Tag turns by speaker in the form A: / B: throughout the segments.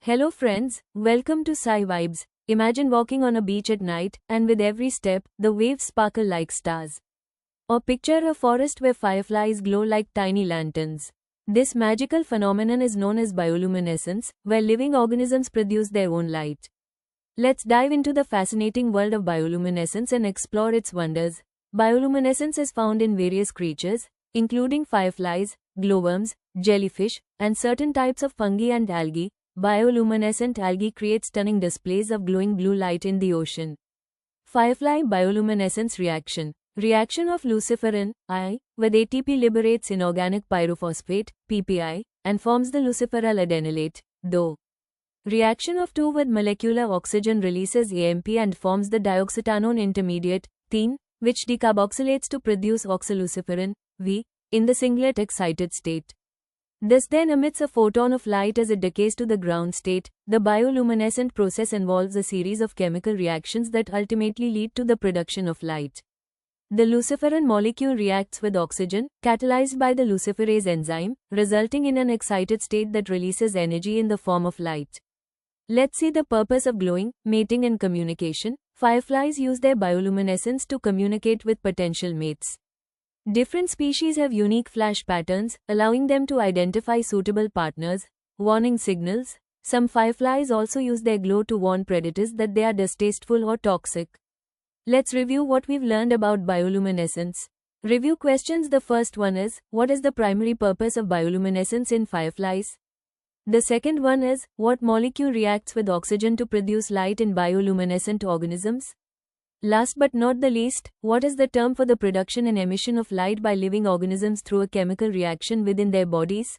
A: Hello friends, welcome to Sci Vibes. Imagine walking on a beach at night, and with every step, the waves sparkle like stars. Or picture a forest where fireflies glow like tiny lanterns. This magical phenomenon is known as bioluminescence, where living organisms produce their own light. Let's dive into the fascinating world of bioluminescence and explore its wonders. Bioluminescence is found in various creatures, including fireflies, glowworms, jellyfish, and certain types of fungi and algae. Bioluminescent algae create stunning displays of glowing blue light in the ocean. Firefly bioluminescence reaction. Reaction of luciferin I with ATP liberates inorganic pyrophosphate PPI and forms the luciferal adenylate DO. Reaction of 2 with molecular oxygen releases AMP and forms the dioxetanone intermediate TIN, which decarboxylates to produce oxyluciferin V in the singlet excited state. This then emits a photon of light as it decays to the ground state. The bioluminescent process involves a series of chemical reactions that ultimately lead to the production of light. The luciferin molecule reacts with oxygen, catalyzed by the luciferase enzyme, resulting in an excited state that releases energy in the form of light. Let's see the purpose of glowing, mating and communication. Fireflies use their bioluminescence to communicate with potential mates. Different species have unique flash patterns, allowing them to identify suitable partners. Warning signals. Some fireflies also use their glow to warn predators that they are distasteful or toxic. Let's review what we've learned about bioluminescence. Review questions. The first one is, what is the primary purpose of bioluminescence in fireflies? The second one is, what molecule reacts with oxygen to produce light in bioluminescent organisms? Last but not the least, what is the term for the production and emission of light by living organisms through a chemical reaction within their bodies?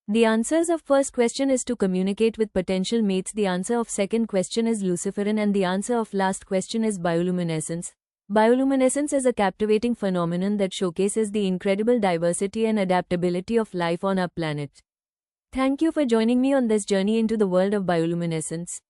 A: The answers of first question is to communicate with potential mates. The answer of second question is luciferin, and the answer of last question is bioluminescence. Bioluminescence is a captivating phenomenon that showcases the incredible diversity and adaptability of life on our planet. Thank you for joining me on this journey into the world of bioluminescence.